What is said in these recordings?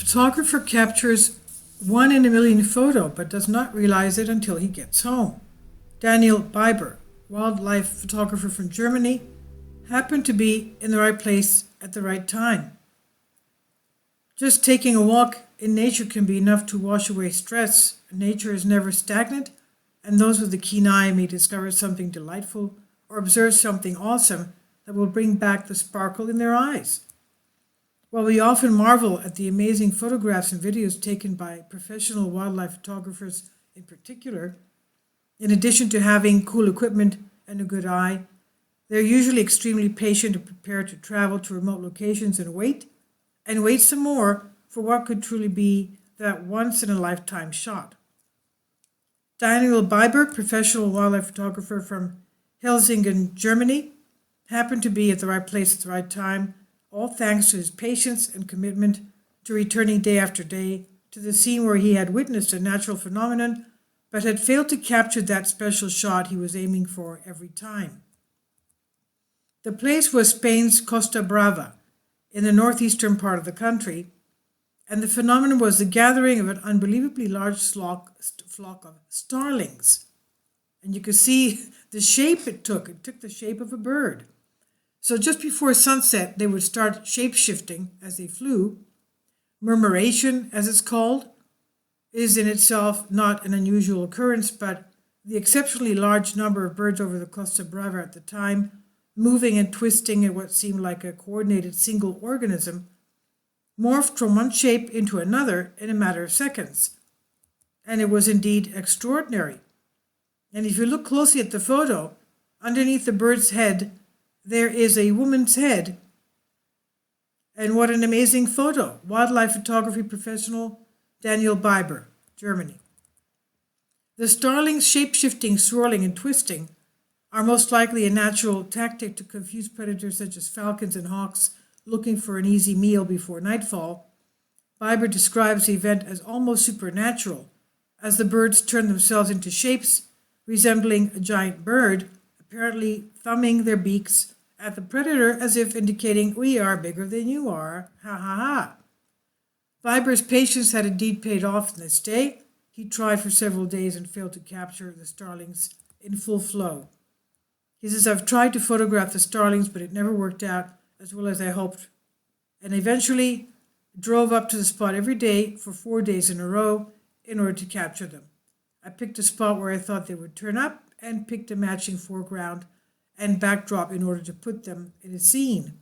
photographer captures 1 in a million photo but does not realize it until he gets home. Daniel Biber, wildlife photographer from Germany, happened to be in the right place at the right time. Just taking a walk in nature can be enough to wash away stress. Nature is never stagnant, and those with a keen eye may discover something delightful or observe something awesome that will bring back the sparkle in their eyes. While we often marvel at the amazing photographs and videos taken by professional wildlife photographers in particular, in addition to having cool equipment and a good eye, they're usually extremely patient and prepared to travel to remote locations and wait some more for what could truly be that once-in-a-lifetime shot. Daniel Biber, professional wildlife photographer from Helsingen, Germany, happened to be at the right place at the right time, all thanks to his patience and commitment to returning day after day to the scene where he had witnessed a natural phenomenon but had failed to capture that special shot he was aiming for every time. The place was Spain's Costa Brava, in the northeastern part of the country, and the phenomenon was the gathering of an unbelievably large flock of starlings. And you could see the shape it took. It took the shape of a bird. So just before sunset, they would start shape-shifting as they flew. Murmuration, as it's called, is in itself not an unusual occurrence, but the exceptionally large number of birds over the Costa Brava at the time, moving and twisting in what seemed like a coordinated single organism, morphed from one shape into another in a matter of seconds. And it was indeed extraordinary. And if you look closely at the photo, underneath the bird's head, there is a woman's head. And what an amazing photo. Wildlife photography professional Daniel Biber, Germany. The starlings shape-shifting, swirling, and twisting are most likely a natural tactic to confuse predators such as falcons and hawks looking for an easy meal before nightfall. Biber describes the event as almost supernatural, as the birds turn themselves into shapes resembling a giant bird, apparently thumbing their beaks at the predator as if indicating, "We are bigger than you are, ha ha ha." Biber's patience had indeed paid off in this day. He tried for several days and failed to capture the starlings in full flow. He says, "I've tried to photograph the starlings, but it never worked out as well as I hoped, and eventually drove up to the spot every day for 4 days in a row in order to capture them. I picked a spot where I thought they would turn up and picked a matching foreground and backdrop in order to put them in a scene."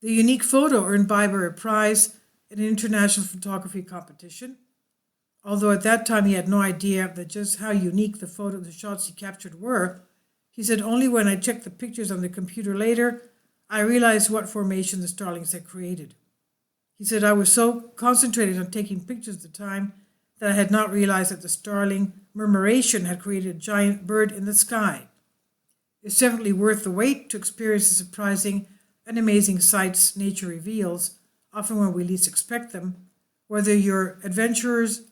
The unique photo earned Biber a prize in an international photography competition, although at that time he had no idea that just how unique the shots he captured were. He said, "Only when I checked the pictures on the computer later, I realized what formation the starlings had created." He said, "I was so concentrated on taking pictures at the time that I had not realized that the starling murmuration had created a giant bird in the sky. It's definitely worth the wait to experience the surprising and amazing sights nature reveals, often when we least expect them. Whether your adventures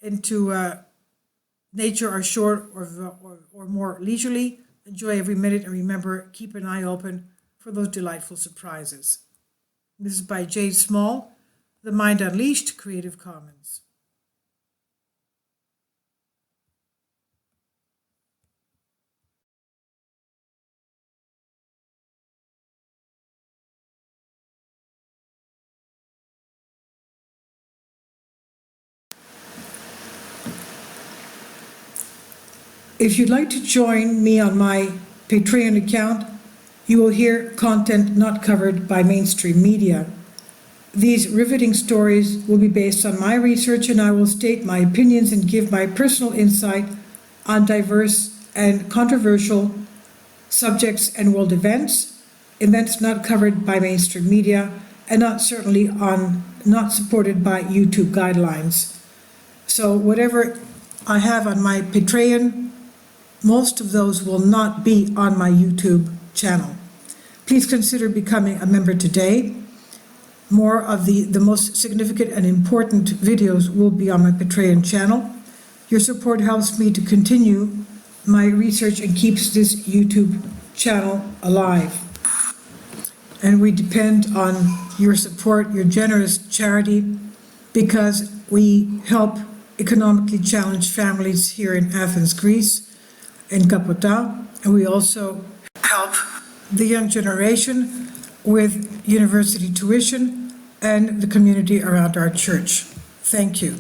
into nature are short or more leisurely, enjoy every minute and remember, keep an eye open for those delightful surprises." This is by Jade Small, The Mind Unleashed, Creative Commons. If you'd like to join me on my Patreon account, you will hear content not covered by mainstream media. These riveting stories will be based on my research, and I will state my opinions and give my personal insight on diverse and controversial subjects and world events not covered by mainstream media, and not supported by YouTube guidelines. So whatever I have on my Patreon, most of those will not be on my YouTube channel. Please consider becoming a member today. More of the most significant and important videos will be on my Patreon channel. Your support helps me to continue my research and keeps this YouTube channel alive. And we depend on your support, your generous charity, because we help economically challenged families here in Athens, Greece, in Kapota, and we also help the young generation with university tuition and the community around our church. Thank you.